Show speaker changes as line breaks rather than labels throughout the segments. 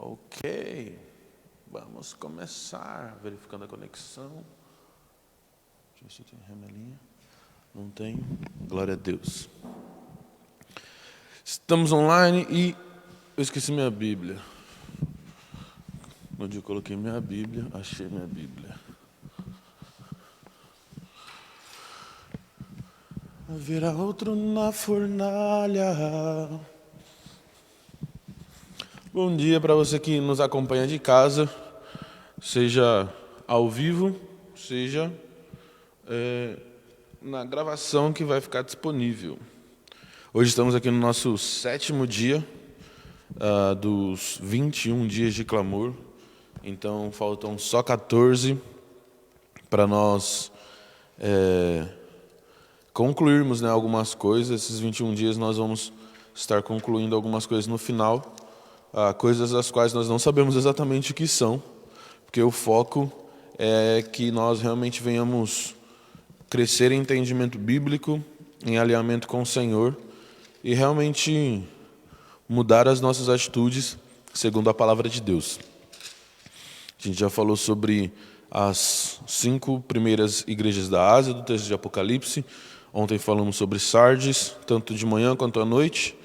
Ok, vamos começar verificando a conexão. Deixa eu ver se tem remelinha. Não tem. Glória a Deus. Estamos online e eu esqueci minha Bíblia. Onde eu coloquei minha Bíblia, achei minha Bíblia. Haverá outro na fornalha. Bom dia para você que nos acompanha de casa, seja ao vivo, seja na gravação que vai ficar disponível. Hoje estamos aqui no nosso 7º dia dos 21 dias de clamor, então faltam só 14 para nós concluirmos, algumas coisas. Esses 21 dias nós vamos estar concluindo algumas coisas no final, coisas das quais nós não sabemos exatamente o que são, porque o foco é que nós realmente venhamos crescer em entendimento bíblico, em alinhamento com o Senhor e realmente mudar as nossas atitudes segundo a palavra de Deus. A gente já falou sobre as 5 primeiras igrejas da Ásia, do texto de Apocalipse. Ontem falamos sobre Sardes, tanto de manhã quanto à noite.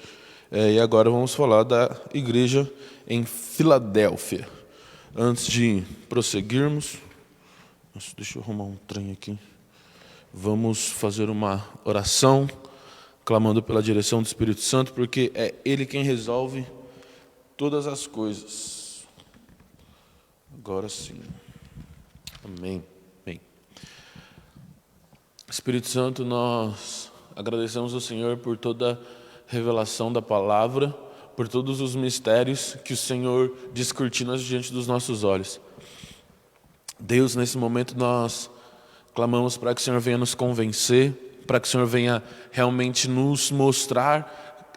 E agora vamos falar da igreja em Filadélfia. Antes de prosseguirmos, deixa eu arrumar um trem aqui. Vamos fazer uma oração, clamando pela direção do Espírito Santo, porque é Ele quem resolve todas as coisas. Agora sim. Amém. Amém. Espírito Santo, nós agradecemos ao Senhor por toda a revelação da palavra, por todos os mistérios que o Senhor descortina diante dos nossos olhos. Deus, nesse momento nós clamamos para que o Senhor venha nos convencer, para que o Senhor venha realmente nos mostrar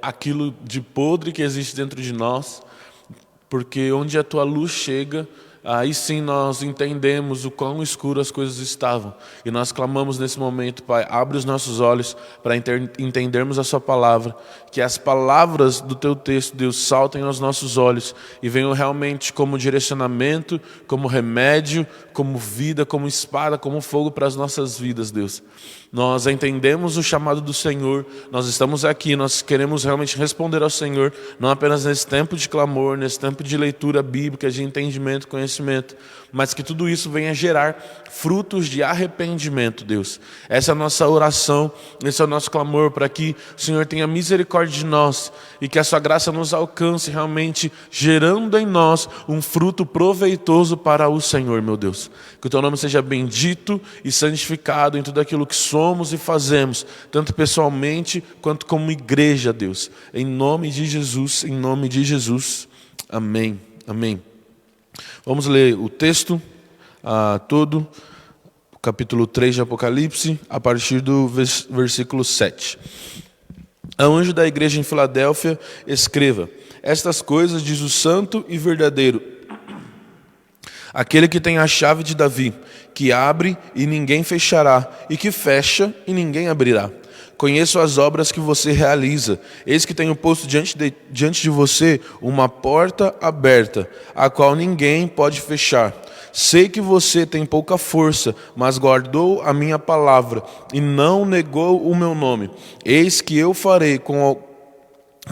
aquilo de podre que existe dentro de nós, porque onde a Tua luz chega, aí sim nós entendemos o quão escuro as coisas estavam. E nós clamamos nesse momento, Pai, abre os nossos olhos para entendermos a Sua palavra, que as palavras do Teu texto, Deus, saltem aos nossos olhos e venham realmente como direcionamento, como remédio, como vida, como espada, como fogo para as nossas vidas, Deus. Nós entendemos o chamado do Senhor, nós estamos aqui, nós queremos realmente responder ao Senhor, não apenas nesse tempo de clamor, nesse tempo de leitura bíblica, de entendimento, conhecimento, mas que tudo isso venha gerar frutos de arrependimento, Deus. Essa é a nossa oração, esse é o nosso clamor, para que o Senhor tenha misericórdia de nós e que a Sua graça nos alcance realmente, gerando em nós um fruto proveitoso para o Senhor, meu Deus. Que o Teu nome seja bendito e santificado em tudo aquilo que somos e fazemos, tanto pessoalmente quanto como igreja, Deus. Em nome de Jesus, em nome de Jesus. Amém. Amém. Vamos ler o texto todo, capítulo 3 de Apocalipse, a partir do versículo 7. Ao anjo da igreja em Filadélfia, escreva: estas coisas diz o santo e verdadeiro, aquele que tem a chave de Davi, que abre e ninguém fechará, e que fecha e ninguém abrirá. Conheço as obras que você realiza. Eis que tenho posto diante de você uma porta aberta, a qual ninguém pode fechar. Sei que você tem pouca força, mas guardou a minha palavra e não negou o meu nome. Eis que eu farei com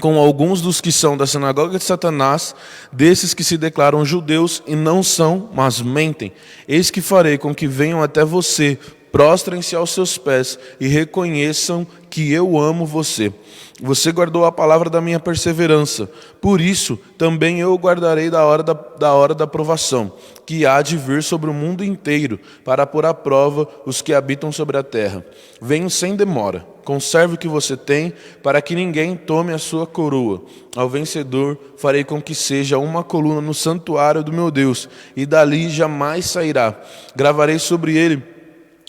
alguns dos que são da sinagoga de Satanás, desses que se declaram judeus e não são, mas mentem. Eis que farei com que venham até você, prostrem-se aos seus pés e reconheçam que eu amo você. Você guardou a palavra da minha perseverança. Por isso, também eu guardarei da hora da provação, que há de vir sobre o mundo inteiro, para pôr à prova os que habitam sobre a terra. Venho sem demora. Conserve o que você tem, para que ninguém tome a sua coroa. Ao vencedor, farei com que seja uma coluna no santuário do meu Deus, e dali jamais sairá. Gravarei sobre ele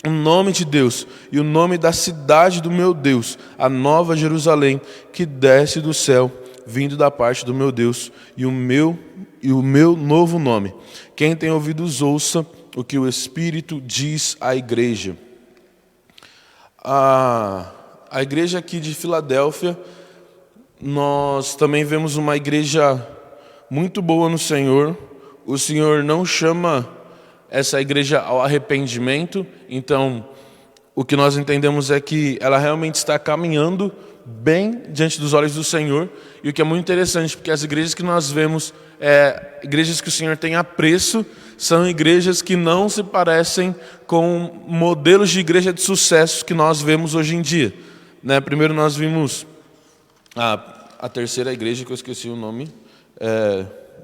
o nome de Deus e o nome da cidade do meu Deus, a nova Jerusalém, que desce do céu, vindo da parte do meu Deus, e o meu novo nome. Quem tem ouvidos, ouça o que o Espírito diz à igreja. A igreja aqui de Filadélfia, nós também vemos uma igreja muito boa no Senhor. O Senhor não chama essa igreja ao arrependimento, então o que nós entendemos é que ela realmente está caminhando bem diante dos olhos do Senhor, e o que é muito interessante, porque as igrejas que nós vemos, igrejas que o Senhor tem apreço, são igrejas que não se parecem com modelos de igreja de sucesso que nós vemos hoje em dia, né? Primeiro nós vimos a terceira igreja, que eu esqueci o nome,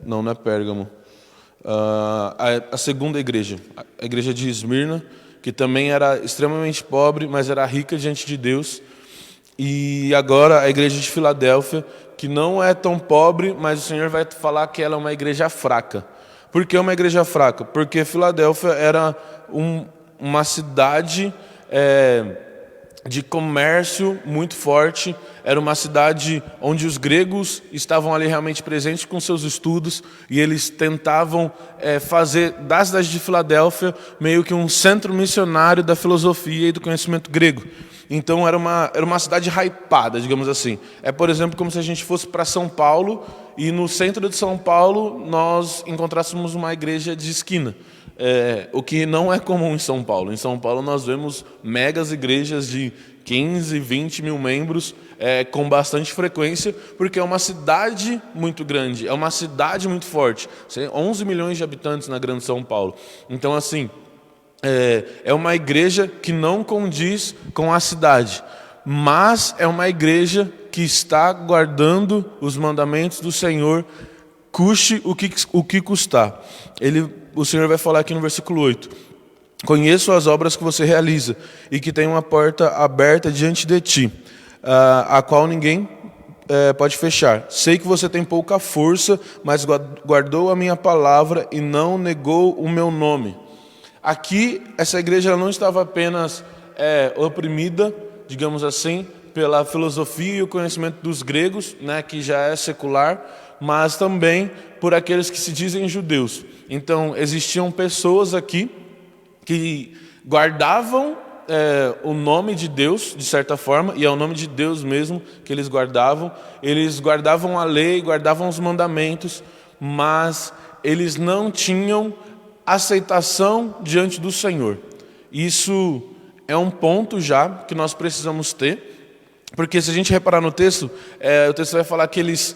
não é Pérgamo, a segunda igreja, a igreja de Esmirna, que também era extremamente pobre, mas era rica diante de Deus. E agora a igreja de Filadélfia, que não é tão pobre, mas o Senhor vai falar que ela é uma igreja fraca. Por que uma igreja fraca? Porque Filadélfia era uma cidade de comércio muito forte, era uma cidade onde os gregos estavam ali realmente presentes com seus estudos, e eles tentavam fazer da cidade de Filadélfia meio que um centro missionário da filosofia e do conhecimento grego. Então era uma cidade hypada, digamos assim. Por exemplo, como se a gente fosse para São Paulo e no centro de São Paulo nós encontrássemos uma igreja de esquina. O que não é comum em São Paulo. Em São Paulo nós vemos megas igrejas de 15, 20 mil membros com bastante frequência, porque é uma cidade muito grande, é uma cidade muito forte. 11 milhões de habitantes na Grande São Paulo. Então, assim, é uma igreja que não condiz com a cidade, mas é uma igreja que está guardando os mandamentos do Senhor, custe o que custar. O Senhor vai falar aqui no versículo 8: conheço as obras que você realiza e que tem uma porta aberta diante de ti, a qual ninguém pode fechar. Sei que você tem pouca força, mas guardou a minha palavra e não negou o meu nome. Aqui, essa igreja não estava apenas oprimida, digamos assim, pela filosofia e o conhecimento dos gregos, né, que já é secular, mas também por aqueles que se dizem judeus. Então, existiam pessoas aqui que guardavam o nome de Deus, de certa forma, e é o nome de Deus mesmo que eles guardavam a lei, guardavam os mandamentos, mas eles não tinham aceitação diante do Senhor. Isso é um ponto já que nós precisamos ter, porque se a gente reparar no texto, o texto vai falar que eles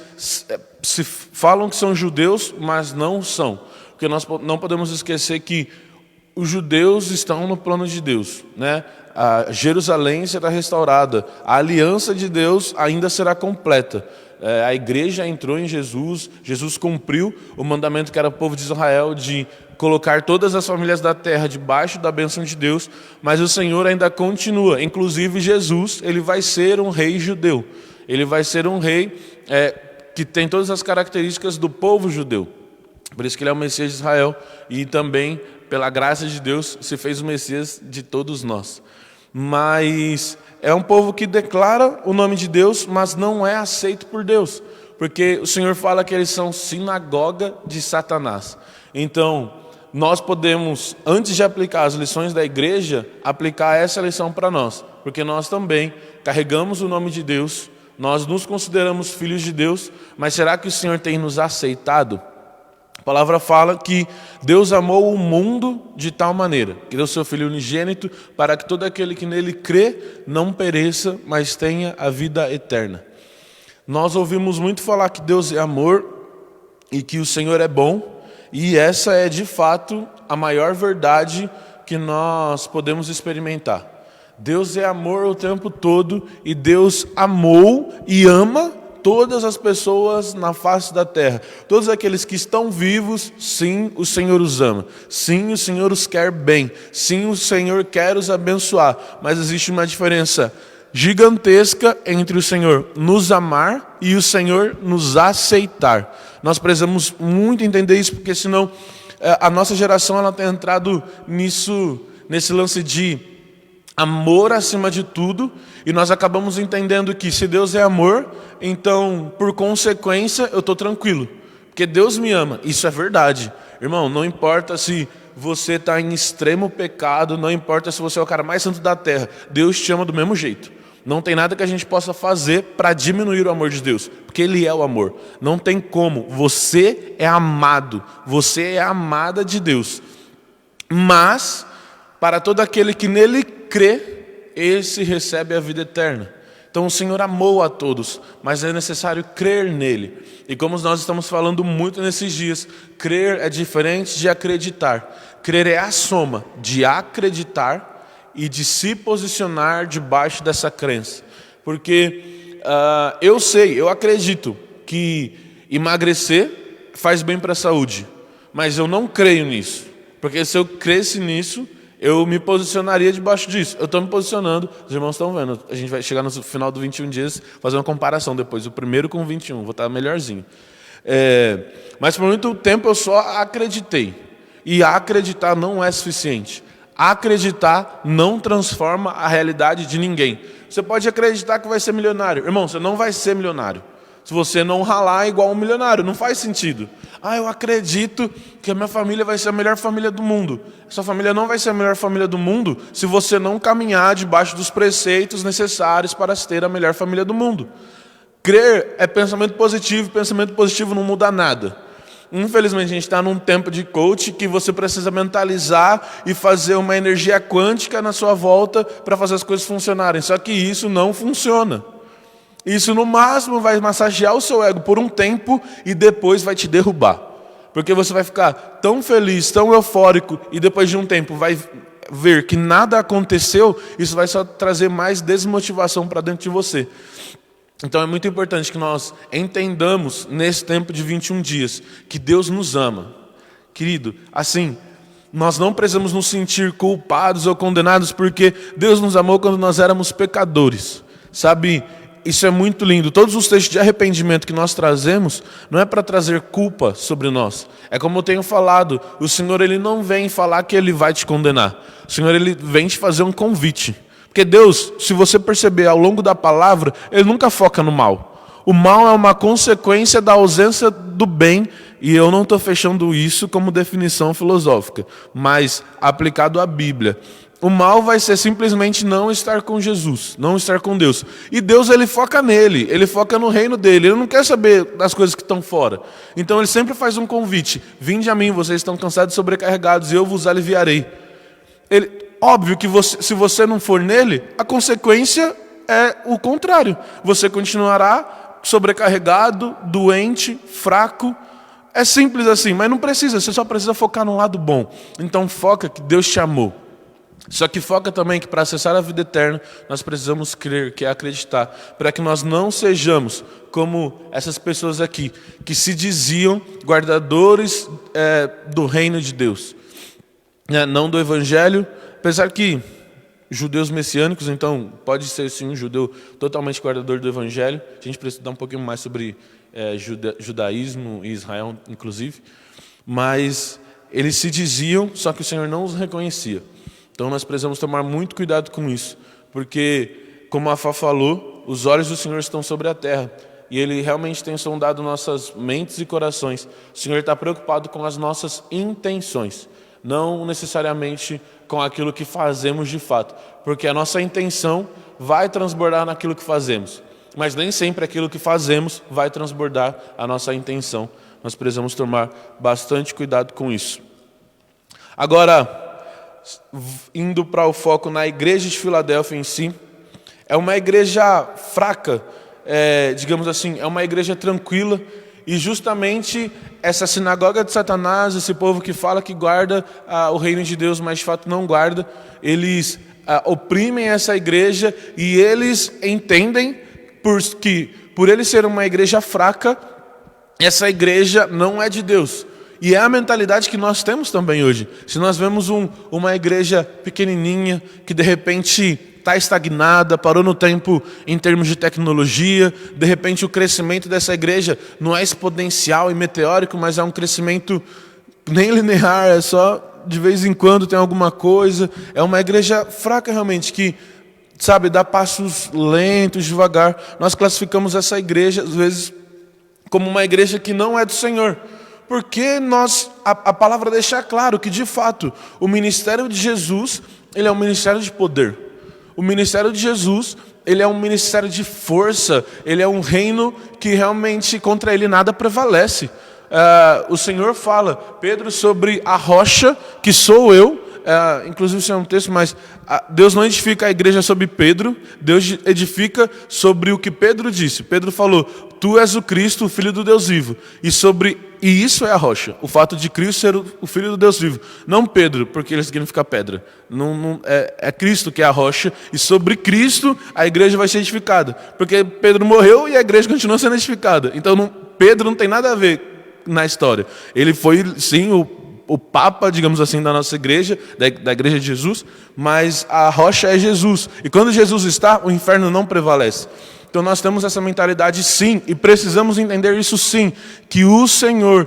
se falam que são judeus, mas não são, porque nós não podemos esquecer que os judeus estão no plano de Deus, né? A Jerusalém será restaurada, a aliança de Deus ainda será completa. A igreja entrou em Jesus, Jesus cumpriu o mandamento que era o povo de Israel de colocar todas as famílias da terra debaixo da bênção de Deus, mas o Senhor ainda continua. Inclusive Jesus, ele vai ser um rei judeu, ele vai ser um rei que tem todas as características do povo judeu. Por isso que ele é o Messias de Israel, e também, pela graça de Deus, se fez o Messias de todos nós. Mas é um povo que declara o nome de Deus, mas não é aceito por Deus, porque o Senhor fala que eles são sinagoga de Satanás. Então, nós podemos, antes de aplicar as lições da igreja, aplicar essa lição para nós, porque nós também carregamos o nome de Deus, nós nos consideramos filhos de Deus, mas será que o Senhor tem nos aceitado? A palavra fala que Deus amou o mundo de tal maneira, que deu seu Filho unigênito, para que todo aquele que nele crê não pereça, mas tenha a vida eterna. Nós ouvimos muito falar que Deus é amor e que o Senhor é bom, e essa é de fato a maior verdade que nós podemos experimentar. Deus é amor o tempo todo, e Deus amou e ama todas as pessoas na face da terra. Todos aqueles que estão vivos, sim, o Senhor os ama. Sim, o Senhor os quer bem. Sim, o Senhor quer os abençoar. Mas existe uma diferença gigantesca entre o Senhor nos amar e o Senhor nos aceitar. Nós precisamos muito entender isso, porque senão a nossa geração ela tem entrado nesse lance de amor acima de tudo, e nós acabamos entendendo que se Deus é amor, então por consequência eu estou tranquilo, porque Deus me ama. Isso é verdade, irmão. Não importa se você está em extremo pecado, não importa se você é o cara mais santo da terra, Deus te ama do mesmo jeito. Não tem nada que a gente possa fazer para diminuir o amor de Deus, porque Ele é o amor. Não tem como. Você é amado, você é amada de Deus. Mas, para todo aquele que nele crê, esse recebe a vida eterna. Então o Senhor amou a todos, mas é necessário crer nele. E como nós estamos falando muito nesses dias, crer é diferente de acreditar. Crer é a soma de acreditar e de se posicionar debaixo dessa crença. Porque eu acredito que emagrecer faz bem para a saúde, mas eu não creio nisso. Porque se eu cresce nisso, eu me posicionaria debaixo disso. Eu estou me posicionando, os irmãos estão vendo. A gente vai chegar no final do 21 dias, fazer uma comparação depois, o primeiro com o 21, vou estar melhorzinho. Mas por muito tempo eu só acreditei. E acreditar não é suficiente. Acreditar não transforma a realidade de ninguém. Você pode acreditar que vai ser milionário. Irmão, você não vai ser milionário se você não ralar igual um milionário. Não faz sentido. Eu acredito que a minha família vai ser a melhor família do mundo. Sua família não vai ser a melhor família do mundo se você não caminhar debaixo dos preceitos necessários para se ter a melhor família do mundo. Crer é pensamento positivo não muda nada. Infelizmente, a gente está num tempo de coach que você precisa mentalizar e fazer uma energia quântica na sua volta para fazer as coisas funcionarem. Só que isso não funciona. Isso, no máximo, vai massagear o seu ego por um tempo e depois vai te derrubar. Porque você vai ficar tão feliz, tão eufórico, e depois de um tempo vai ver que nada aconteceu, isso vai só trazer mais desmotivação para dentro de você. Então é muito importante que nós entendamos, nesse tempo de 21 dias, que Deus nos ama. Querido, assim, nós não precisamos nos sentir culpados ou condenados, porque Deus nos amou quando nós éramos pecadores. Sabe, isso é muito lindo. Todos os textos de arrependimento que nós trazemos, não é para trazer culpa sobre nós. É como eu tenho falado, o Senhor ele não vem falar que Ele vai te condenar. O Senhor ele vem te fazer um convite. Porque Deus, se você perceber ao longo da palavra, Ele nunca foca no mal. O mal é uma consequência da ausência do bem, e eu não estou fechando isso como definição filosófica, mas aplicado à Bíblia. O mal vai ser simplesmente não estar com Jesus, não estar com Deus. E Deus ele foca nele, ele foca no reino dele, ele não quer saber das coisas que estão fora. Então ele sempre faz um convite: vinde a mim, vocês estão cansados e sobrecarregados, e eu vos aliviarei. Óbvio que se você não for nele, a consequência é o contrário. Você continuará sobrecarregado, doente, fraco. É simples assim, mas não precisa, você só precisa focar no lado bom. Então foca que Deus te amou. Só que foca também que para acessar a vida eterna, nós precisamos crer, que é acreditar, para que nós não sejamos como essas pessoas aqui, que se diziam guardadores do reino de Deus, não do evangelho. Apesar que judeus messiânicos, então pode ser sim um judeu totalmente guardador do evangelho. A gente precisa estudar um pouquinho mais sobre judaísmo e Israel, inclusive. Mas eles se diziam, só que o Senhor não os reconhecia. Então nós precisamos tomar muito cuidado com isso. Porque, como a Fá falou, os olhos do Senhor estão sobre a terra. E Ele realmente tem sondado nossas mentes e corações. O Senhor está preocupado com as nossas intenções, não necessariamente com aquilo que fazemos de fato, porque a nossa intenção vai transbordar naquilo que fazemos, mas nem sempre aquilo que fazemos vai transbordar a nossa intenção. Nós precisamos tomar bastante cuidado com isso. Agora, indo para o foco na igreja de Filadélfia em si, é uma igreja fraca, digamos assim, é uma igreja tranquila. E justamente essa sinagoga de Satanás, esse povo que fala que guarda o reino de Deus, mas de fato não guarda, eles oprimem essa igreja e eles entendem que por eles ser uma igreja fraca, essa igreja não é de Deus. E é a mentalidade que nós temos também hoje. Se nós vemos uma igreja pequenininha que de repente está estagnada, parou no tempo em termos de tecnologia, de repente o crescimento dessa igreja não é exponencial e meteórico, mas é um crescimento nem linear, é só de vez em quando tem alguma coisa. É uma igreja fraca realmente, que, sabe, dá passos lentos, devagar. Nós classificamos essa igreja, às vezes, como uma igreja que não é do Senhor. Porque a palavra deixa claro que, de fato, o ministério de Jesus, ele é um ministério de poder. O ministério de Jesus ele é um ministério de força, ele é um reino que realmente contra ele nada prevalece. O Senhor fala, Pedro, sobre a rocha que sou eu. Inclusive isso é um texto, mas Deus não edifica a igreja sobre Pedro, Deus edifica sobre o que Pedro disse. Pedro falou, tu és o Cristo, o Filho do Deus vivo. E isso é a rocha, o fato de Cristo ser o Filho do Deus vivo. Não Pedro, porque ele significa pedra. É Cristo que é a rocha, e sobre Cristo a igreja vai ser edificada. Porque Pedro morreu e a igreja continua sendo edificada. Então Pedro não tem nada a ver na história. Ele foi, sim, o Papa, digamos assim, da nossa igreja, da igreja de Jesus, mas a rocha é Jesus. E quando Jesus está, o inferno não prevalece. Então nós temos essa mentalidade sim, e precisamos entender isso sim, que o Senhor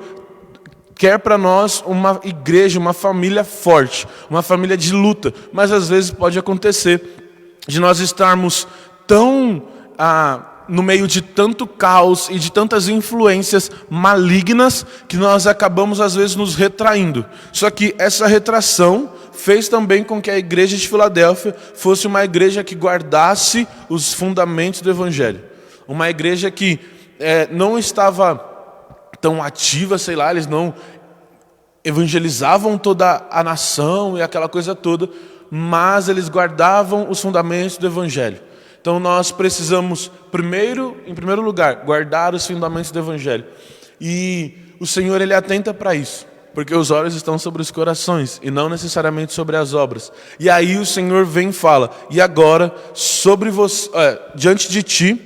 quer para nós uma igreja, uma família forte, uma família de luta. Mas às vezes pode acontecer de nós estarmos tão no meio de tanto caos e de tantas influências malignas que nós acabamos às vezes nos retraindo. Só que essa retração fez também com que a igreja de Filadélfia fosse uma igreja que guardasse os fundamentos do Evangelho. Uma igreja que não estava tão ativa, sei lá, eles não evangelizavam toda a nação e aquela coisa toda, mas eles guardavam os fundamentos do Evangelho. Então nós precisamos, em primeiro lugar, guardar os fundamentos do Evangelho. E o Senhor, Ele atenta para isso, porque os olhos estão sobre os corações e não necessariamente sobre as obras. E aí o Senhor vem e fala, e agora, sobre você, diante de ti,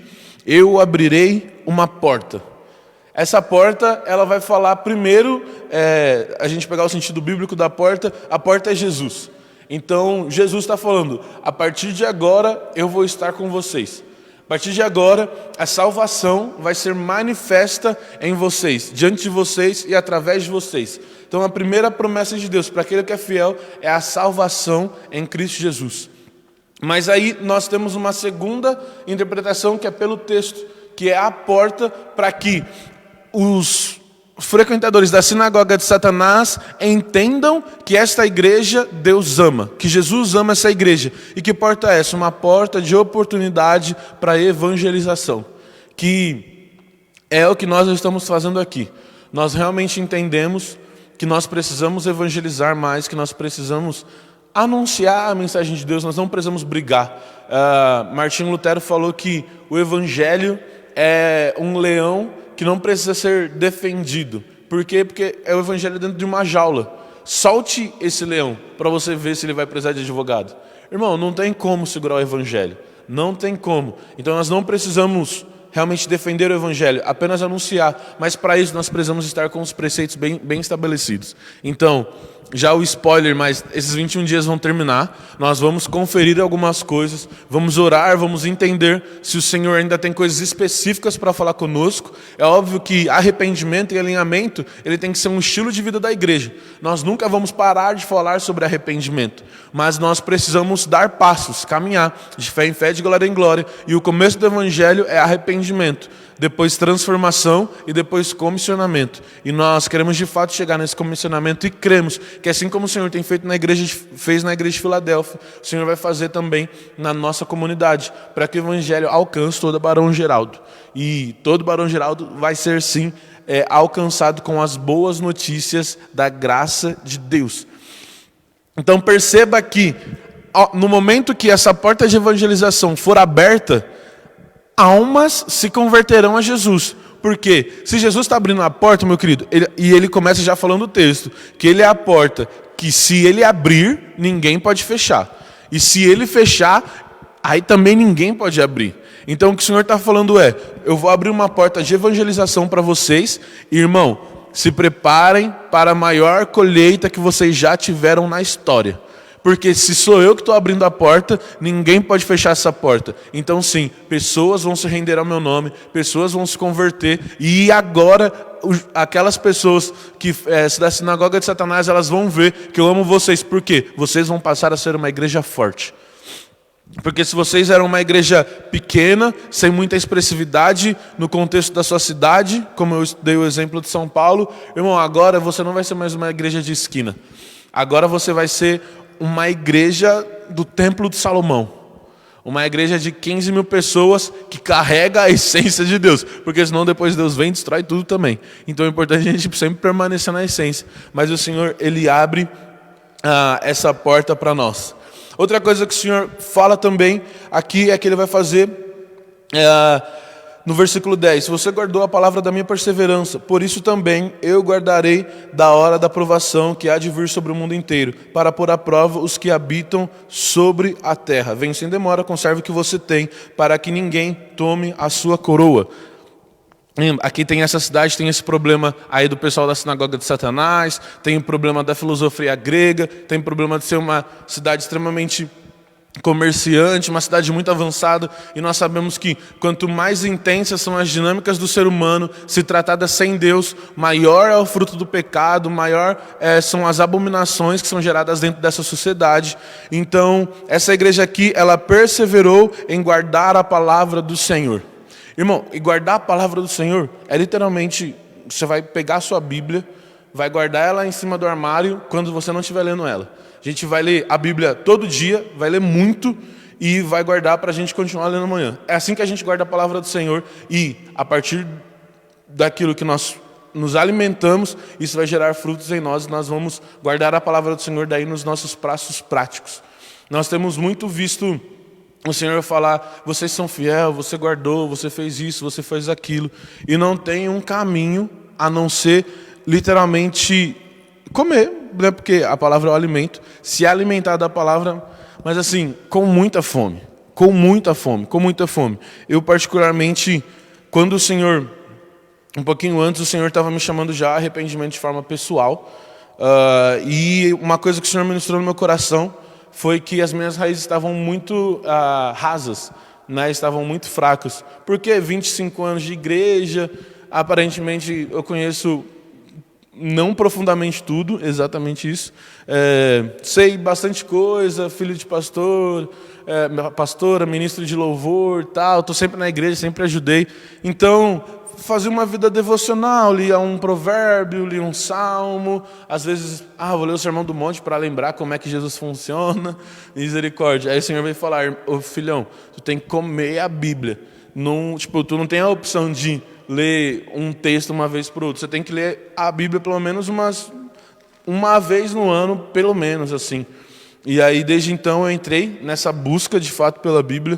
eu abrirei uma porta. Essa porta, ela vai falar primeiro, a gente pegar o sentido bíblico da porta, a porta é Jesus. Então, Jesus está falando, a partir de agora eu vou estar com vocês. A partir de agora, a salvação vai ser manifesta em vocês, diante de vocês e através de vocês. Então, a primeira promessa de Deus para aquele que é fiel é a salvação em Cristo Jesus. Mas aí nós temos uma segunda interpretação que é pelo texto, que é a porta para que os frequentadores da sinagoga de Satanás entendam que esta igreja Deus ama, que Jesus ama essa igreja. E que porta é essa? Uma porta de oportunidade para evangelização, que é o que nós estamos fazendo aqui. Nós realmente entendemos que nós precisamos evangelizar mais, que nós precisamos anunciar a mensagem de Deus, nós não precisamos brigar. Martinho Lutero falou que o evangelho é um leão que não precisa ser defendido. Por quê? Porque é o evangelho dentro de uma jaula. Solte esse leão para você ver se ele vai precisar de advogado. Irmão, não tem como segurar o evangelho. Não tem como. Então nós não precisamos realmente defender o evangelho, apenas anunciar. Mas para isso nós precisamos estar com os preceitos bem estabelecidos. Então, já o spoiler, mas esses 21 dias vão terminar. Nós vamos conferir algumas coisas, vamos orar, vamos entender se o Senhor ainda tem coisas específicas para falar conosco. É óbvio que arrependimento e alinhamento, ele tem que ser um estilo de vida da igreja. Nós nunca vamos parar de falar sobre arrependimento, mas nós precisamos dar passos, caminhar de fé em fé, de glória em glória. E o começo do evangelho é arrependimento, depois transformação e depois comissionamento. E nós queremos de fato chegar nesse comissionamento e cremos que assim como o Senhor tem feito fez na igreja de Filadélfia, o Senhor vai fazer também na nossa comunidade, para que o evangelho alcance todo Barão Geraldo. E todo Barão Geraldo vai ser sim alcançado com as boas notícias da graça de Deus. Então perceba que no momento que essa porta de evangelização for aberta, almas se converterão a Jesus. Porque se Jesus está abrindo a porta, meu querido, ele começa já falando o texto, que ele é a porta, que se ele abrir, ninguém pode fechar. E se ele fechar, aí também ninguém pode abrir. Então o que o Senhor está falando é, eu vou abrir uma porta de evangelização para vocês, irmão, se preparem para a maior colheita que vocês já tiveram na história. Porque se sou eu que estou abrindo a porta, ninguém pode fechar essa porta. Então sim, pessoas vão se render ao meu nome, pessoas vão se converter. E agora, aquelas pessoas que da sinagoga de Satanás, elas vão ver que eu amo vocês. Por quê? Vocês vão passar a ser uma igreja forte. Porque se vocês eram uma igreja pequena, sem muita expressividade no contexto da sua cidade, como eu dei o exemplo de São Paulo, irmão, agora você não vai ser mais uma igreja de esquina. Agora você vai ser uma igreja do Templo de Salomão. Uma igreja de 15 mil pessoas que carrega a essência de Deus. Porque senão depois Deus vem e destrói tudo também. Então é importante a gente sempre permanecer na essência. Mas o Senhor, Ele abre essa porta para nós. Outra coisa que o Senhor fala também aqui é que Ele vai fazer no versículo 10. Se você guardou a palavra da minha perseverança, por isso também eu guardarei da hora da provação que há de vir sobre o mundo inteiro, para pôr à prova os que habitam sobre a terra. Vem sem demora, conserve o que você tem, para que ninguém tome a sua coroa. Aqui tem essa cidade, tem esse problema aí do pessoal da sinagoga de Satanás, tem o problema da filosofia grega, tem o problema de ser uma cidade extremamente comerciante, uma cidade muito avançada, e nós sabemos que quanto mais intensas são as dinâmicas do ser humano, se tratada sem Deus, maior é o fruto do pecado, maior são as abominações que são geradas dentro dessa sociedade. Então, essa igreja aqui, ela perseverou em guardar a palavra do Senhor. Irmão, e guardar a palavra do Senhor é literalmente, você vai pegar a sua Bíblia, vai guardar ela em cima do armário quando você não estiver lendo ela. A gente vai ler a Bíblia todo dia, vai ler muito e vai guardar para a gente continuar lendo amanhã. É assim que a gente guarda a palavra do Senhor e a partir daquilo que nós nos alimentamos, isso vai gerar frutos em nós e nós vamos guardar a palavra do Senhor daí nos nossos passos práticos. Nós temos muito visto o Senhor falar, vocês são fiel, você guardou, você fez isso, você fez aquilo, e não tem um caminho a não ser literalmente comer, né? Porque a palavra é o alimento, se alimentar da palavra, mas assim, com muita fome, com muita fome, com muita fome. Eu particularmente, quando o Senhor, um pouquinho antes, o Senhor estava me chamando já a arrependimento de forma pessoal, e uma coisa que o Senhor ministrou no meu coração foi que as minhas raízes estavam muito rasas, né? Estavam muito fracas. Porque 25 anos de igreja, aparentemente eu conheço não profundamente tudo, exatamente isso. Sei bastante coisa, filho de pastor, pastora, ministro de louvor, tal. Estou sempre na igreja, sempre ajudei. Então, fazia uma vida devocional, lia um provérbio, lia um salmo, às vezes, vou ler o Sermão do Monte para lembrar como é que Jesus funciona, misericórdia. Aí o Senhor veio falar, ô filhão, tu tem que comer a Bíblia, não, tu não tem a opção de ler um texto uma vez por outra, você tem que ler a Bíblia pelo menos uma vez no ano, pelo menos assim. E aí desde então eu entrei nessa busca de fato pela Bíblia.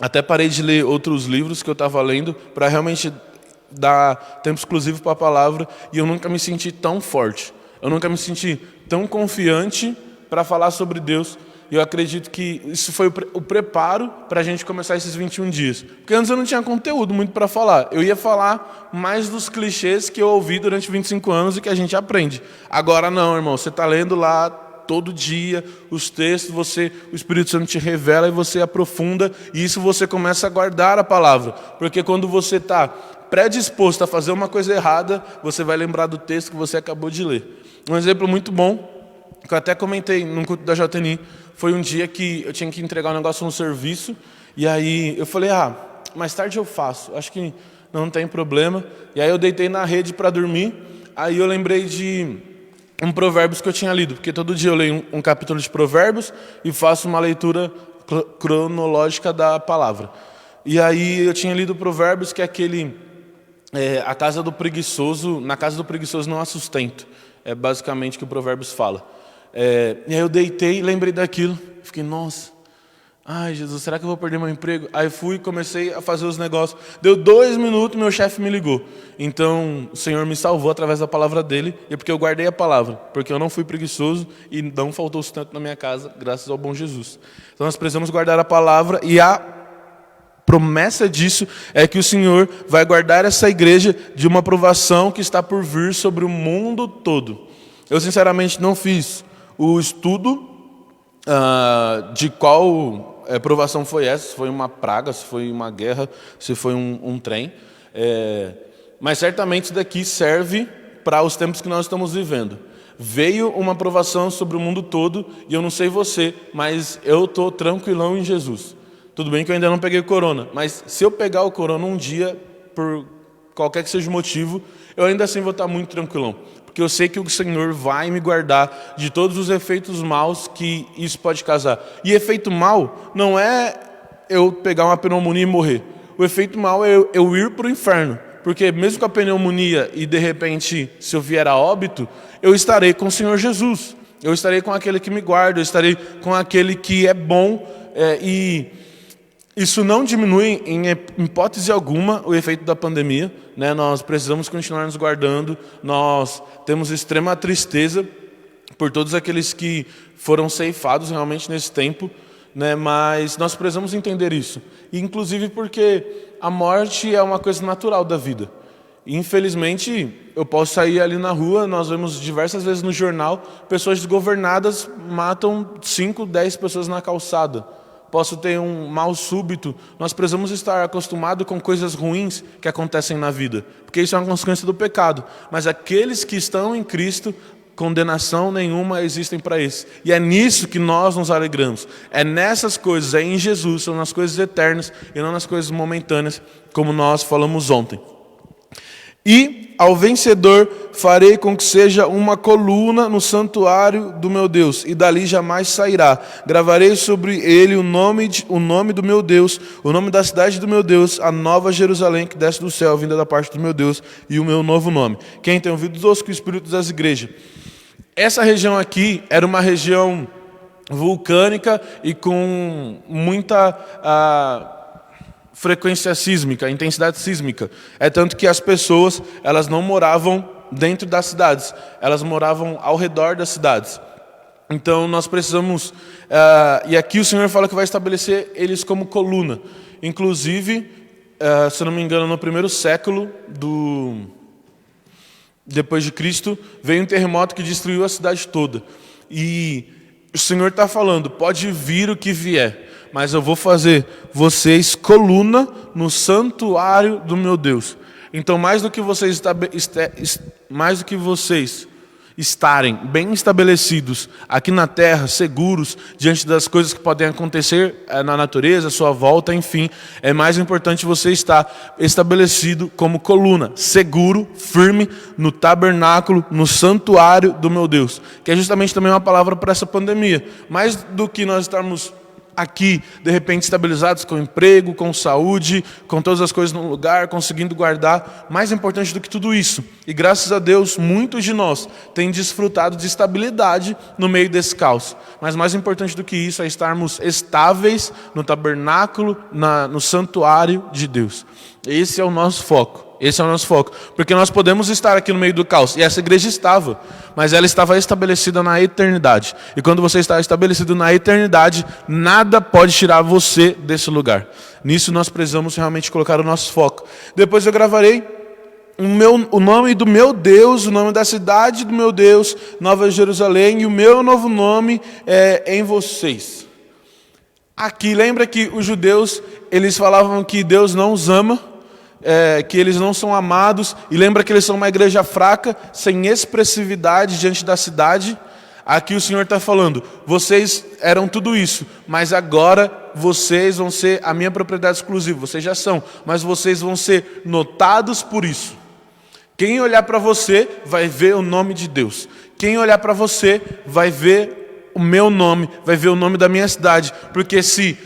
Até parei de ler outros livros que eu estava lendo para realmente dar tempo exclusivo para a palavra, e eu nunca me senti tão forte, eu nunca me senti tão confiante para falar sobre Deus. E eu acredito que isso foi o preparo para a gente começar esses 21 dias. Porque antes eu não tinha conteúdo muito para falar. Eu ia falar mais dos clichês que eu ouvi durante 25 anos e que a gente aprende. Agora não, irmão, você está lendo lá todo dia os textos, o Espírito Santo te revela e você aprofunda, e isso você começa a guardar a palavra, porque quando você está predisposto a fazer uma coisa errada, você vai lembrar do texto que você acabou de ler. Um exemplo muito bom, que eu até comentei num culto da JNI, foi um dia que eu tinha que entregar um negócio no serviço, e aí eu falei, mais tarde eu faço, acho que não tem problema, e aí eu deitei na rede para dormir, aí eu lembrei de um Provérbios que eu tinha lido, porque todo dia eu leio um capítulo de Provérbios e faço uma leitura cronológica da palavra. E aí eu tinha lido Provérbios, que é aquele, a casa do preguiçoso, na casa do preguiçoso não há sustento. É basicamente o que o Provérbios fala. E aí eu deitei e lembrei daquilo, fiquei, nossa, ai Jesus, será que eu vou perder meu emprego? Aí fui, comecei a fazer os negócios, deu 2 minutos, meu chefe me ligou. Então o Senhor me salvou através da palavra dele, e porque eu guardei a palavra, porque eu não fui preguiçoso e não faltou sustento na minha casa, graças ao bom Jesus. Então nós precisamos guardar a palavra, e a promessa disso é que o Senhor vai guardar essa igreja de uma provação que está por vir sobre o mundo todo. Eu sinceramente não fiz o estudo de qual provação foi essa, se foi uma praga, se foi uma guerra, se foi um trem. Mas certamente isso daqui serve para os tempos que nós estamos vivendo. Veio uma provação sobre o mundo todo, e eu não sei você, mas eu estou tranquilão em Jesus. Tudo bem que eu ainda não peguei o corona, mas se eu pegar o corona um dia, por qualquer que seja o motivo, eu ainda assim vou estar muito tranquilão. Porque eu sei que o Senhor vai me guardar de todos os efeitos maus que isso pode causar. E efeito mal não é eu pegar uma pneumonia e morrer. O efeito mal é eu ir para o inferno. Porque mesmo com a pneumonia e de repente, se eu vier a óbito, eu estarei com o Senhor Jesus. Eu estarei com aquele que me guarda, eu estarei com aquele que é bom. E isso não diminui em hipótese alguma o efeito da pandemia, né? Nós precisamos continuar nos guardando. Nós temos extrema tristeza por todos aqueles que foram ceifados realmente nesse tempo, né? Mas nós precisamos entender isso. Inclusive porque a morte é uma coisa natural da vida. Infelizmente, eu posso sair ali na rua, nós vemos diversas vezes no jornal, pessoas desgovernadas matam 5, 10 pessoas na calçada. Posso ter um mal súbito. Nós precisamos estar acostumados com coisas ruins que acontecem na vida, porque isso é uma consequência do pecado. Mas aqueles que estão em Cristo, condenação nenhuma existem para eles. E é nisso que nós nos alegramos. É nessas coisas, é em Jesus, são nas coisas eternas e não nas coisas momentâneas, como nós falamos ontem. E ao vencedor farei com que seja uma coluna no santuário do meu Deus, e dali jamais sairá. Gravarei sobre ele o nome do meu Deus, o nome da cidade do meu Deus, a nova Jerusalém que desce do céu, vinda da parte do meu Deus, e o meu novo nome. Quem tem ouvidos, ouça o Espírito das igrejas. Essa região aqui era uma região vulcânica e com muita frequência sísmica, intensidade sísmica. É tanto que as pessoas, elas não moravam dentro das cidades, elas moravam ao redor das cidades. Então nós precisamos, e aqui o Senhor fala que vai estabelecer eles como coluna. Inclusive, se eu não me engano, no primeiro século depois de Cristo, veio um terremoto que destruiu a cidade toda. E o Senhor está falando, pode vir o que vier, mas eu vou fazer vocês coluna no santuário do meu Deus. Então, mais do que vocês estarem bem estabelecidos aqui na terra, seguros, diante das coisas que podem acontecer na natureza, à sua volta, enfim, é mais importante você estar estabelecido como coluna, seguro, firme, no tabernáculo, no santuário do meu Deus, que é justamente também uma palavra para essa pandemia. Mais do que nós estarmos aqui, de repente, estabilizados com emprego, com saúde, com todas as coisas no lugar, conseguindo guardar, mais importante do que tudo isso. E graças a Deus, muitos de nós têm desfrutado de estabilidade no meio desse caos. Mas mais importante do que isso é estarmos estáveis no tabernáculo, no santuário de Deus. Esse é o nosso foco. Esse é o nosso foco. Porque nós podemos estar aqui no meio do caos. E essa igreja estava. Mas ela estava estabelecida na eternidade. E quando você está estabelecido na eternidade, nada pode tirar você desse lugar. Nisso nós precisamos realmente colocar o nosso foco. Depois eu gravarei o nome do meu Deus, o nome da cidade do meu Deus, Nova Jerusalém. E o meu novo nome é em vocês. Aqui, lembra que os judeus, eles falavam que Deus não os ama. Que eles não são amados, e lembra que eles são uma igreja fraca, sem expressividade diante da cidade. Aqui o Senhor está falando, vocês eram tudo isso, mas agora vocês vão ser a minha propriedade exclusiva, vocês já são, mas vocês vão ser notados por isso. Quem olhar para você vai ver o nome de Deus, quem olhar para você vai ver o meu nome, vai ver o nome da minha cidade, porque se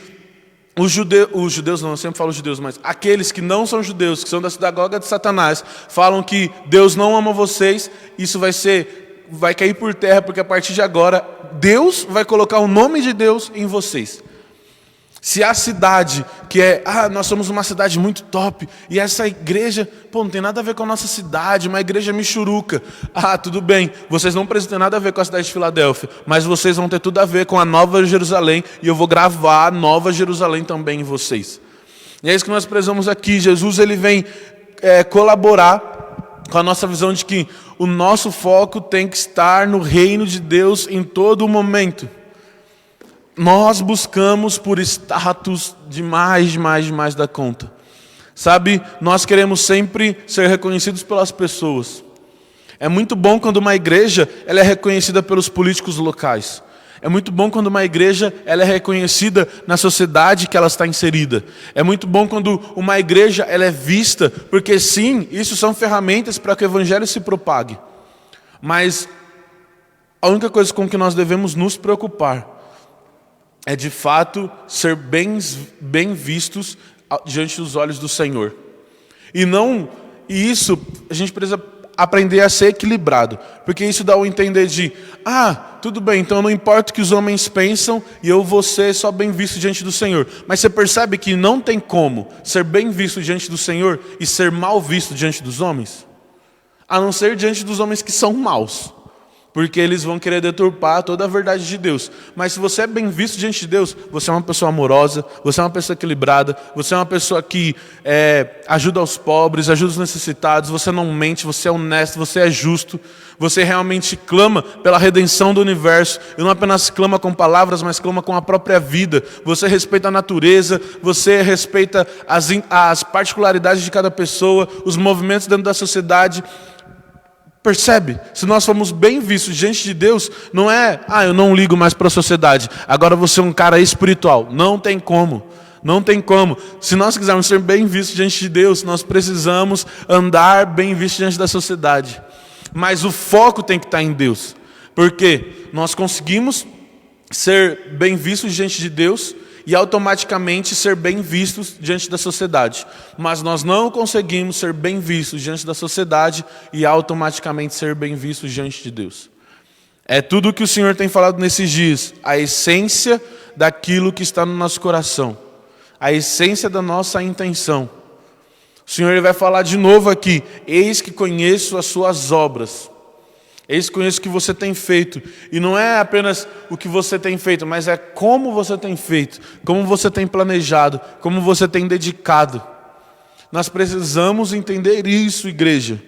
os judeus não, eu sempre falo judeus, mas aqueles que não são judeus, que são da sinagoga de Satanás, falam que Deus não ama vocês, isso vai cair por terra, porque a partir de agora, Deus vai colocar o nome de Deus em vocês. Se a cidade, que nós somos uma cidade muito top, e essa igreja, não tem nada a ver com a nossa cidade, uma igreja michuruca. Tudo bem, vocês não precisam ter nada a ver com a cidade de Filadélfia, mas vocês vão ter tudo a ver com a Nova Jerusalém, e eu vou gravar a Nova Jerusalém também em vocês. E é isso que nós precisamos aqui. Jesus, ele vem colaborar com a nossa visão de que o nosso foco tem que estar no reino de Deus em todo momento. Nós buscamos por status demais da conta. Sabe, nós queremos sempre ser reconhecidos pelas pessoas. É muito bom quando uma igreja ela é reconhecida pelos políticos locais. É muito bom quando uma igreja ela é reconhecida na sociedade que ela está inserida. É muito bom quando uma igreja ela é vista, porque sim, isso são ferramentas para que o evangelho se propague. Mas a única coisa com que nós devemos nos preocupar é de fato ser bem vistos diante dos olhos do Senhor. E isso a gente precisa aprender a ser equilibrado, porque isso dá o entender de, tudo bem, então não importa o que os homens pensam e eu vou ser só bem visto diante do Senhor. Mas você percebe que não tem como ser bem visto diante do Senhor e ser mal visto diante dos homens? A não ser diante dos homens que são maus, porque eles vão querer deturpar toda a verdade de Deus. Mas se você é bem visto diante de Deus, você é uma pessoa amorosa, você é uma pessoa equilibrada, você é uma pessoa que ajuda os pobres, ajuda os necessitados, você não mente, você é honesto, você é justo, você realmente clama pela redenção do universo, e não apenas clama com palavras, mas clama com a própria vida. Você respeita a natureza, você respeita as particularidades de cada pessoa, os movimentos dentro da sociedade. Percebe? Se nós formos bem vistos diante de Deus, não é, eu não ligo mais para a sociedade, agora você é um cara espiritual. Não tem como. Não tem como. Se nós quisermos ser bem vistos diante de Deus, nós precisamos andar bem vistos diante da sociedade. Mas o foco tem que estar em Deus. Porque nós conseguimos ser bem vistos diante de Deus e automaticamente ser bem vistos diante da sociedade. Mas nós não conseguimos ser bem vistos diante da sociedade e automaticamente ser bem vistos diante de Deus. É tudo o que o Senhor tem falado nesses dias, a essência daquilo que está no nosso coração, a essência da nossa intenção. O Senhor ele vai falar de novo aqui, eis que conheço as suas obras. Eis que conheço o que você tem feito. E não é apenas o que você tem feito, mas é como você tem feito, como você tem planejado, como você tem dedicado. Nós precisamos entender isso, igreja.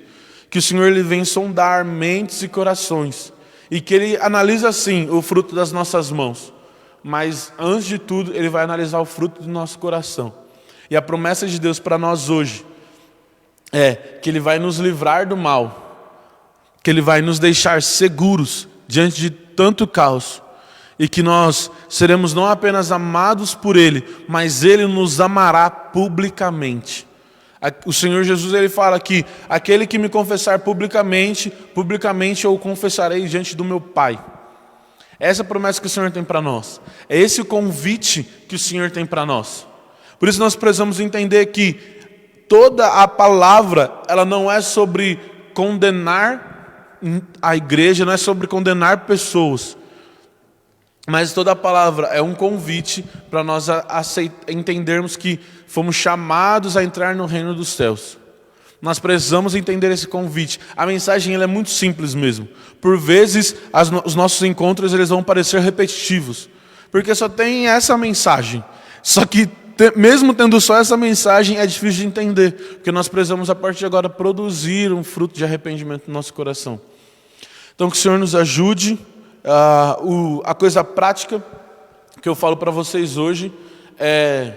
Que o Senhor ele vem sondar mentes e corações. E que Ele analisa sim o fruto das nossas mãos. Mas antes de tudo, Ele vai analisar o fruto do nosso coração. E a promessa de Deus para nós hoje é que Ele vai nos livrar do mal. Que Ele vai nos deixar seguros diante de tanto caos. E que nós seremos não apenas amados por Ele, mas Ele nos amará publicamente. O Senhor Jesus ele fala que aquele que me confessar publicamente eu o confessarei diante do meu Pai. Essa é a promessa que o Senhor tem para nós. É esse o convite que o Senhor tem para nós. Por isso nós precisamos entender que toda a palavra, ela não é sobre condenar a igreja, não é sobre condenar pessoas. Mas toda a palavra é um convite para nós entendermos que fomos chamados a entrar no reino dos céus. Nós precisamos entender esse convite. A mensagem ela é muito simples mesmo. Por vezes, os nossos encontros eles vão parecer repetitivos. Porque só tem essa mensagem. Só que, mesmo tendo só essa mensagem, é difícil de entender. Porque nós precisamos, a partir de agora, produzir um fruto de arrependimento no nosso coração. Então, que o Senhor nos ajude. A coisa prática que eu falo para vocês hoje é: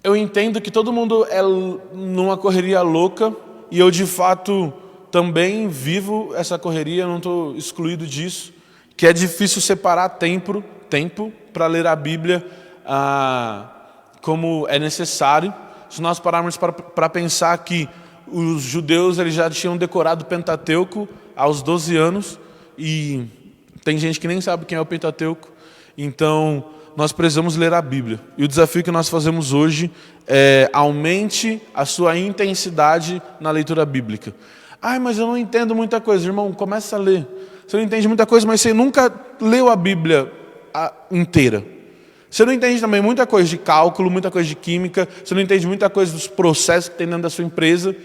eu entendo que todo mundo é numa correria louca e eu de fato também vivo essa correria, não estou excluído disso, que é difícil separar tempo para ler a Bíblia como é necessário. Se nós pararmos para pensar que os judeus eles já tinham decorado o Pentateuco aos 12 anos, e tem gente que nem sabe quem é o Pentateuco. Então, nós precisamos ler a Bíblia. E o desafio que nós fazemos hoje é: aumente a sua intensidade na leitura bíblica. Mas eu não entendo muita coisa. Irmão, começa a ler. Você não entende muita coisa, mas você nunca leu a Bíblia inteira. Você não entende também muita coisa de cálculo, muita coisa de química. Você não entende muita coisa dos processos que tem dentro da sua empresa.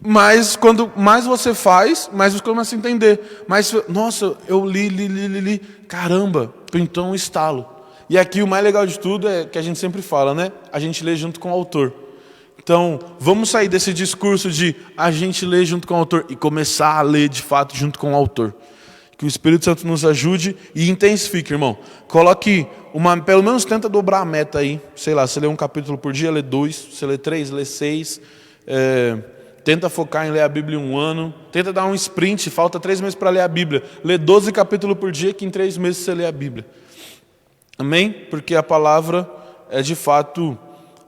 Mas quando mais você faz, mais você começa a entender. Mas, nossa, eu li, caramba, pintou um estalo. E aqui o mais legal de tudo é que a gente sempre fala, né? A gente lê junto com o autor. Então, vamos sair desse discurso de a gente lê junto com o autor e começar a ler de fato junto com o autor. Que o Espírito Santo nos ajude e intensifique, irmão. Coloque pelo menos tenta dobrar a meta aí. Sei lá, você lê um capítulo por dia, lê 2, você lê 3, lê 6. Tenta focar em ler a Bíblia em um ano. Tenta dar um sprint, falta 3 meses para ler a Bíblia. Lê 12 capítulos por dia, que em 3 meses você lê a Bíblia. Amém? Porque a palavra é de fato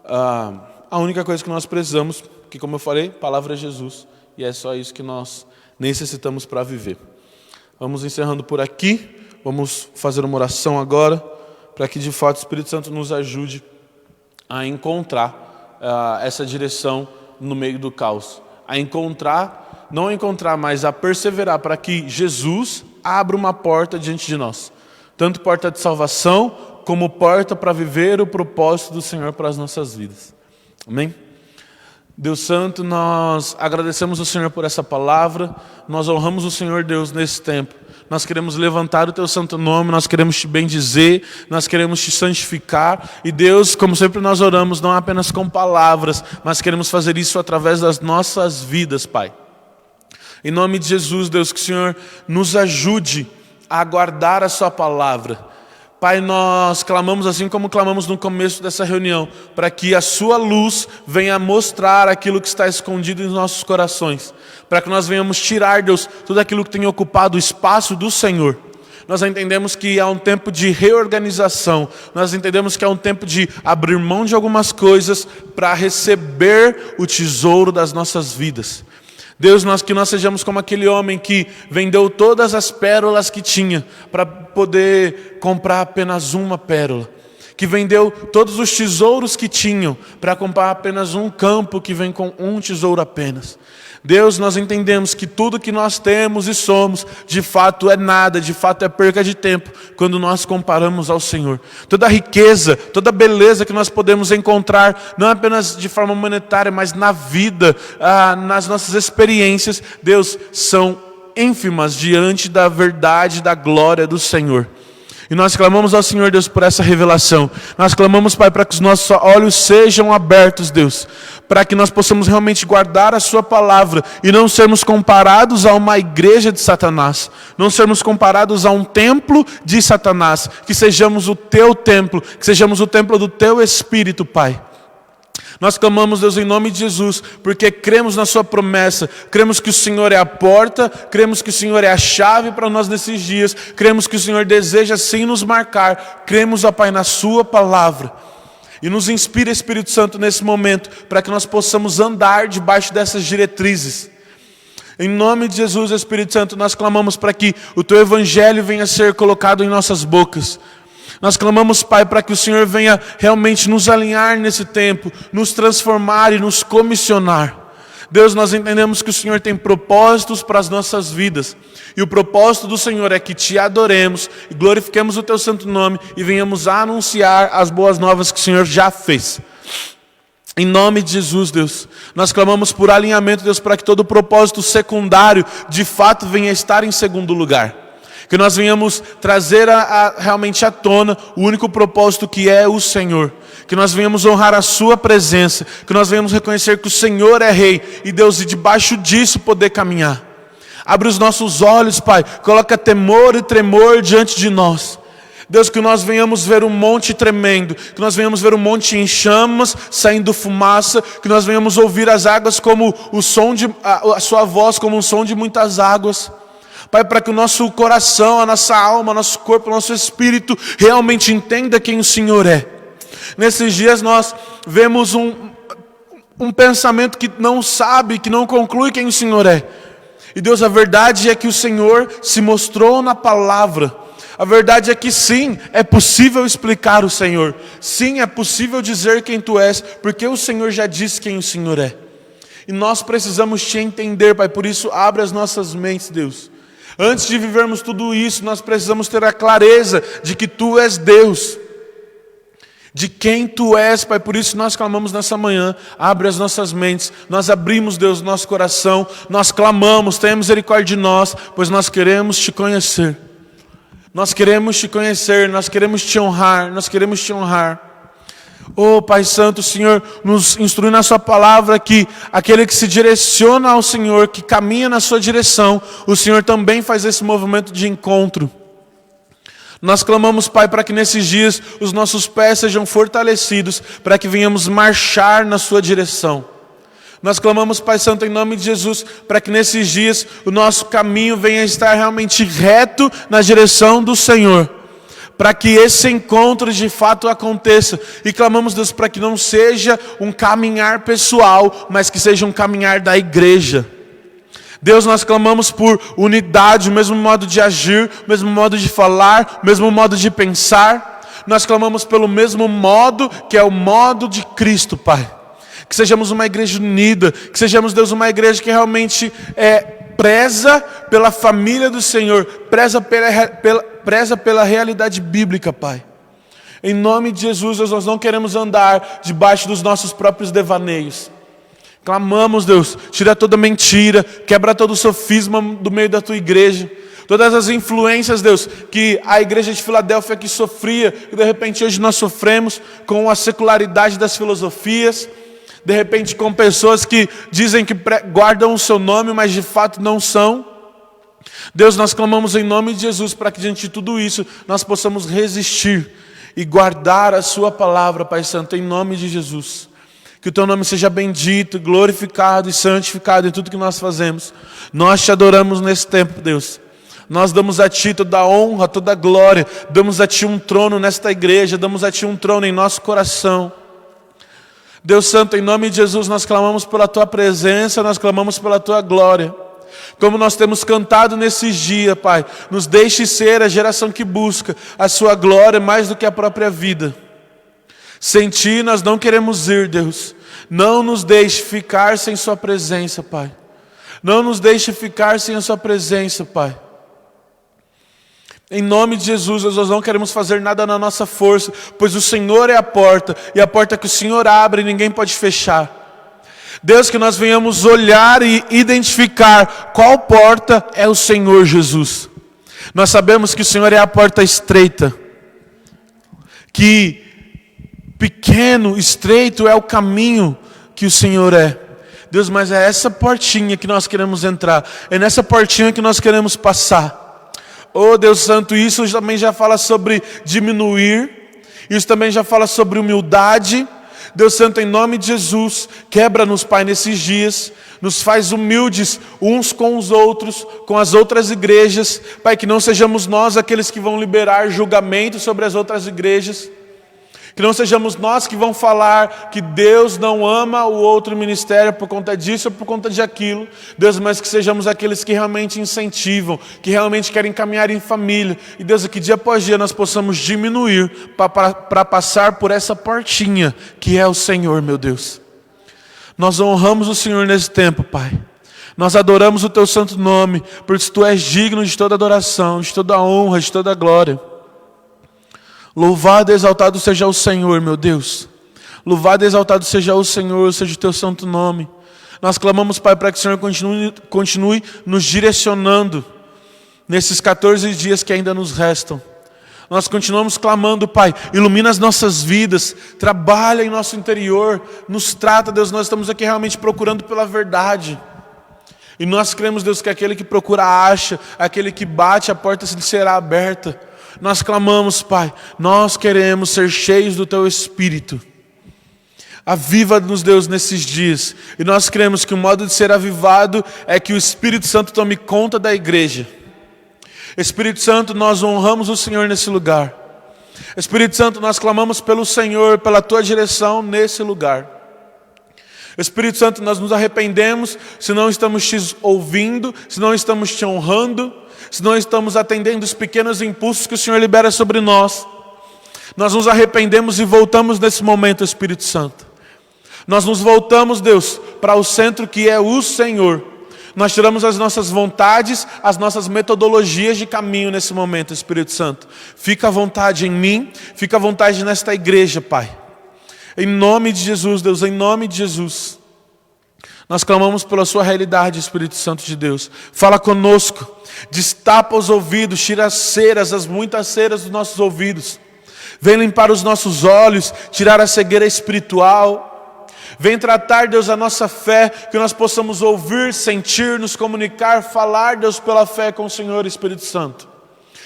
a única coisa que nós precisamos. Que, como eu falei, a palavra é Jesus. E é só isso que nós necessitamos para viver. Vamos encerrando por aqui. Vamos fazer uma oração agora. para que de fato o Espírito Santo nos ajude a encontrar essa direção no meio do caos. A encontrar, não a encontrar, mas a perseverar para que Jesus abra uma porta diante de nós. Tanto porta de salvação, como porta para viver o propósito do Senhor para as nossas vidas. Amém? Deus Santo, nós agradecemos ao Senhor por essa palavra, nós honramos o Senhor Deus nesse tempo. Nós queremos levantar o Teu santo nome, nós queremos Te bendizer, nós queremos Te santificar. E Deus, como sempre nós oramos, não apenas com palavras, mas queremos fazer isso através das nossas vidas, Pai. Em nome de Jesus, Deus, que o Senhor nos ajude a guardar a Sua palavra. Pai, nós clamamos assim como clamamos no começo dessa reunião, para que a Sua luz venha mostrar aquilo que está escondido em nossos corações, para que nós venhamos tirar, Deus, tudo aquilo que tem ocupado o espaço do Senhor. Nós entendemos que há um tempo de reorganização, nós entendemos que há um tempo de abrir mão de algumas coisas para receber o tesouro das nossas vidas. Deus, que nós sejamos como aquele homem que vendeu todas as pérolas que tinha para poder comprar apenas uma pérola. Que vendeu todos os tesouros que tinham para comprar apenas um campo que vem com um tesouro apenas. Deus, nós entendemos que tudo que nós temos e somos, de fato é nada, de fato é perca de tempo, quando nós comparamos ao Senhor. Toda a riqueza, toda a beleza que nós podemos encontrar, não apenas de forma monetária, mas na vida, nas nossas experiências, Deus, são ínfimas diante da verdade, da glória do Senhor. E nós clamamos ao Senhor, Deus, por essa revelação. Nós clamamos, Pai, para que os nossos olhos sejam abertos, Deus, para que nós possamos realmente guardar a Sua palavra e não sermos comparados a uma igreja de Satanás, não sermos comparados a um templo de Satanás, que sejamos o Teu templo, que sejamos o templo do Teu Espírito, Pai. Nós clamamos, Deus, em nome de Jesus, porque cremos na Sua promessa, cremos que o Senhor é a porta, cremos que o Senhor é a chave para nós nesses dias, cremos que o Senhor deseja sim nos marcar, cremos, ó Pai, na Sua palavra. E nos inspira, Espírito Santo, nesse momento, para que nós possamos andar debaixo dessas diretrizes. Em nome de Jesus, Espírito Santo, nós clamamos para que o Teu Evangelho venha a ser colocado em nossas bocas. Nós clamamos, Pai, para que o Senhor venha realmente nos alinhar nesse tempo, nos transformar e nos comissionar. Deus, nós entendemos que o Senhor tem propósitos para as nossas vidas. E o propósito do Senhor é que Te adoremos e glorifiquemos o Teu santo nome e venhamos a anunciar as boas novas que o Senhor já fez. Em nome de Jesus, Deus, nós clamamos por alinhamento, Deus, para que todo propósito secundário de fato venha a estar em segundo lugar. Que nós venhamos trazer realmente à tona o único propósito que é o Senhor. Que nós venhamos honrar a Sua presença. Que nós venhamos reconhecer que o Senhor é Rei. E Deus, e debaixo disso poder caminhar. Abre os nossos olhos, Pai. Coloca temor e tremor diante de nós. Deus, que nós venhamos ver um monte tremendo. Que nós venhamos ver um monte em chamas, saindo fumaça. Que nós venhamos ouvir as águas como o som de... a Sua voz como um som de muitas águas. Pai, para que o nosso coração, a nossa alma, o nosso corpo, o nosso espírito realmente entenda quem o Senhor é. Nesses dias nós vemos um pensamento que não sabe, que não conclui quem o Senhor é. E Deus, a verdade é que o Senhor se mostrou na palavra. A verdade é que sim, é possível explicar o Senhor. Sim, é possível dizer quem Tu és, porque o Senhor já disse quem o Senhor é. E nós precisamos Te entender, Pai, por isso abre as nossas mentes, Deus. Antes de vivermos tudo isso, nós precisamos ter a clareza de que Tu és Deus, de quem Tu és, Pai. Por isso nós clamamos nessa manhã, abre as nossas mentes, nós abrimos, Deus, nosso coração, nós clamamos, tenha misericórdia de nós, pois nós queremos Te conhecer. Nós queremos Te conhecer, nós queremos Te honrar, nós queremos Te honrar. Oh, Pai Santo, o Senhor nos instrui na Sua palavra que aquele que se direciona ao Senhor, que caminha na Sua direção, o Senhor também faz esse movimento de encontro. Nós clamamos, Pai, para que nesses dias os nossos pés sejam fortalecidos, para que venhamos marchar na Sua direção. Nós clamamos, Pai Santo, em nome de Jesus, para que nesses dias o nosso caminho venha a estar realmente reto na direção do Senhor. Para que esse encontro de fato aconteça. E clamamos, Deus, para que não seja um caminhar pessoal, mas que seja um caminhar da igreja. Deus, nós clamamos por unidade, o mesmo modo de agir, o mesmo modo de falar, o mesmo modo de pensar. Nós clamamos pelo mesmo modo, que é o modo de Cristo, Pai. Que sejamos uma igreja unida, que sejamos, Deus, uma igreja que realmente preza pela família do Senhor, preza pela realidade bíblica, Pai. Em nome de Jesus, Deus, nós não queremos andar debaixo dos nossos próprios devaneios. Clamamos, Deus, tira toda mentira, quebra todo sofisma do meio da tua igreja. Todas as influências, Deus, que a igreja de Filadélfia que sofria, e de repente hoje nós sofremos com a secularidade das filosofias, de repente com pessoas que dizem que guardam o seu nome, mas de fato não são. Deus, nós clamamos em nome de Jesus para que diante de tudo isso nós possamos resistir e guardar a sua palavra, Pai Santo, em nome de Jesus. Que o teu nome seja bendito, glorificado e santificado em tudo que nós fazemos. Nós te adoramos nesse tempo, Deus. Nós damos a Ti toda a honra, toda a glória. Damos a Ti um trono nesta igreja. Damos a Ti um trono em nosso coração. Deus Santo, em nome de Jesus, nós clamamos pela Tua presença, nós clamamos pela Tua glória. Como nós temos cantado nesses dias, Pai, nos deixe ser a geração que busca a Sua glória mais do que a própria vida. Sem Ti nós não queremos ir, Deus. Não nos deixe ficar sem Sua presença, Pai. Não nos deixe ficar sem a Sua presença, Pai. Em nome de Jesus, nós não queremos fazer nada na nossa força, pois o Senhor é a porta, e a porta que o Senhor abre, ninguém pode fechar. Deus, que nós venhamos olhar e identificar qual porta é o Senhor Jesus. Nós sabemos que o Senhor é a porta estreita, que pequeno, estreito é o caminho que o Senhor é. Deus, mas é essa portinha que nós queremos entrar, é nessa portinha que nós queremos passar. Oh Deus Santo, isso também já fala sobre diminuir, isso também já fala sobre humildade. Deus Santo, em nome de Jesus, quebra-nos, Pai, nesses dias, nos faz humildes uns com os outros, com as outras igrejas, Pai, que não sejamos nós aqueles que vão liberar julgamento sobre as outras igrejas, que não sejamos nós que vão falar que Deus não ama o outro ministério por conta disso ou por conta de aquilo. Deus, mas que sejamos aqueles que realmente incentivam, que realmente querem caminhar em família. E Deus, que dia após dia nós possamos diminuir para passar por essa portinha que é o Senhor, meu Deus. Nós honramos o Senhor nesse tempo, Pai. Nós adoramos o Teu santo nome, porque Tu és digno de toda adoração, de toda honra, de toda glória. Louvado e exaltado seja o Senhor, meu Deus. Louvado e exaltado seja o Senhor, seja o Teu santo nome. Nós clamamos, Pai, para que o Senhor continue nos direcionando nesses 14 dias que ainda nos restam. Nós continuamos clamando, Pai, ilumina as nossas vidas, trabalha em nosso interior, nos trata, Deus, nós estamos aqui realmente procurando pela verdade. E nós cremos, Deus, que aquele que procura acha, aquele que bate, a porta se lhe será aberta. Nós clamamos, Pai, nós queremos ser cheios do Teu Espírito. Aviva-nos, Deus, nesses dias. E nós cremos que o modo de ser avivado é que o Espírito Santo tome conta da igreja. Espírito Santo, nós honramos o Senhor nesse lugar. Espírito Santo, nós clamamos pelo Senhor, pela Tua direção nesse lugar. Espírito Santo, nós nos arrependemos se não estamos Te ouvindo, se não estamos Te honrando, se não estamos atendendo os pequenos impulsos que o Senhor libera sobre nós. Nós nos arrependemos e voltamos nesse momento, Espírito Santo. Nós nos voltamos, Deus, para o centro que é o Senhor. Nós tiramos as nossas vontades, as nossas metodologias de caminho nesse momento, Espírito Santo. Fica à vontade em mim, fica à vontade nesta igreja, Pai. Em nome de Jesus, Deus, em nome de Jesus. Nós clamamos pela Sua realidade, Espírito Santo de Deus. Fala conosco, destapa os ouvidos, tira as ceras, as muitas ceras dos nossos ouvidos. Vem limpar os nossos olhos, tirar a cegueira espiritual. Vem tratar, Deus, a nossa fé, que nós possamos ouvir, sentir, nos comunicar, falar, Deus, pela fé com o Senhor, Espírito Santo.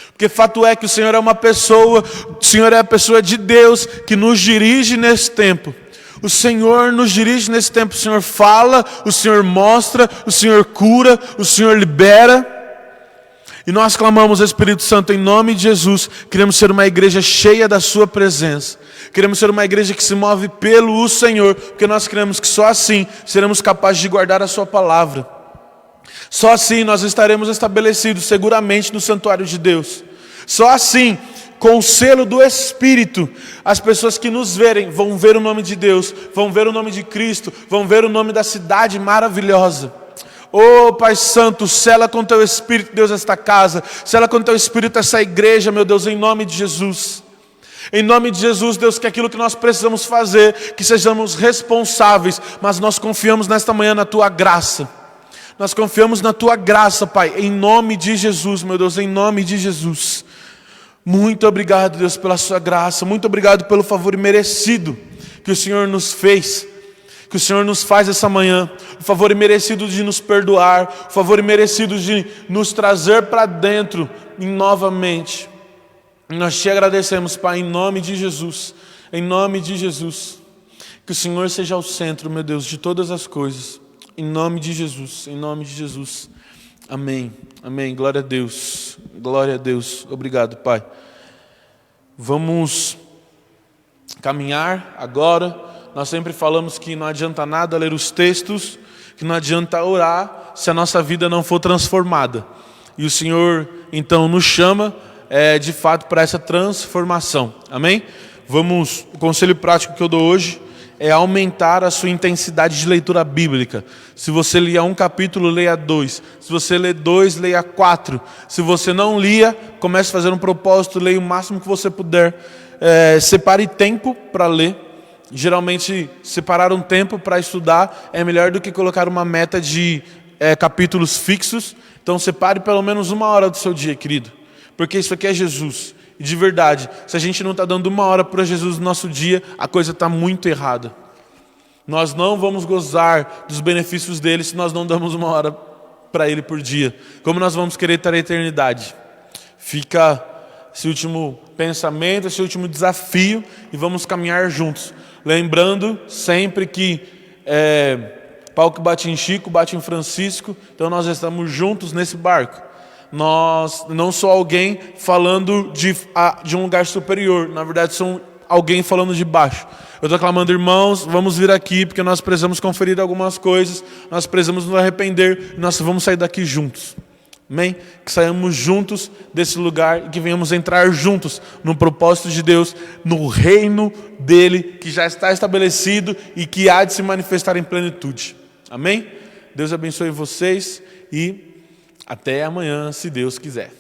Porque fato é que o Senhor é uma pessoa, o Senhor é a pessoa de Deus que nos dirige nesse tempo. O Senhor nos dirige nesse tempo, o Senhor fala, o Senhor mostra, o Senhor cura, o Senhor libera. E nós clamamos, Espírito Santo, em nome de Jesus, queremos ser uma igreja cheia da Sua presença. Queremos ser uma igreja que se move pelo Senhor, porque nós cremos que só assim seremos capazes de guardar a Sua palavra. Só assim nós estaremos estabelecidos seguramente no santuário de Deus. Só assim com o selo do Espírito, as pessoas que nos verem vão ver o nome de Deus, vão ver o nome de Cristo, vão ver o nome da cidade maravilhosa. Oh Pai Santo, sela com Teu Espírito, Deus, esta casa, sela com Teu Espírito essa igreja, meu Deus, em nome de Jesus. Em nome de Jesus, Deus, que aquilo que nós precisamos fazer, que sejamos responsáveis, mas nós confiamos nesta manhã na Tua graça. Nós confiamos na Tua graça, Pai, em nome de Jesus, meu Deus, em nome de Jesus. Muito obrigado, Deus, pela Sua graça, muito obrigado pelo favor imerecido que o Senhor nos fez, que o Senhor nos faz essa manhã, o favor imerecido de nos perdoar, o favor imerecido de nos trazer para dentro novamente. Nós te agradecemos, Pai, em nome de Jesus, em nome de Jesus, que o Senhor seja o centro, meu Deus, de todas as coisas, em nome de Jesus, em nome de Jesus, amém, amém, glória a Deus, obrigado, Pai. Vamos caminhar agora. Nós sempre falamos que não adianta nada ler os textos, que não adianta orar se a nossa vida não for transformada. E o Senhor, então, nos chama, de fato, para essa transformação. Amém? O conselho prático que eu dou hoje é aumentar a sua intensidade de leitura bíblica. Se você lia 1 capítulo, leia 2. Se você lê 2, leia 4. Se você não lia, comece a fazer um propósito, leia o máximo que você puder. Separe tempo para ler. Geralmente, separar um tempo para estudar é melhor do que colocar uma meta de capítulos fixos. Então, separe pelo menos 1 hora do seu dia, querido. Porque isso aqui é Jesus. E de verdade, se a gente não está dando 1 hora para Jesus no nosso dia, a coisa está muito errada. Nós não vamos gozar dos benefícios dele se nós não damos 1 hora para ele por dia. Como nós vamos querer ter a eternidade? Fica esse último pensamento, esse último desafio, e vamos caminhar juntos. Lembrando sempre que pau que bate em Chico, bate em Francisco, então nós estamos juntos nesse barco. Nós não sou alguém falando de um lugar superior, na verdade sou alguém falando de baixo. Eu estou clamando, irmãos, vamos vir aqui porque nós precisamos conferir algumas coisas, nós precisamos nos arrepender e nós vamos sair daqui juntos. Amém? Que saímos juntos desse lugar e que venhamos entrar juntos no propósito de Deus, no reino dele que já está estabelecido e que há de se manifestar em plenitude. Amém? Deus abençoe vocês e até amanhã, se Deus quiser.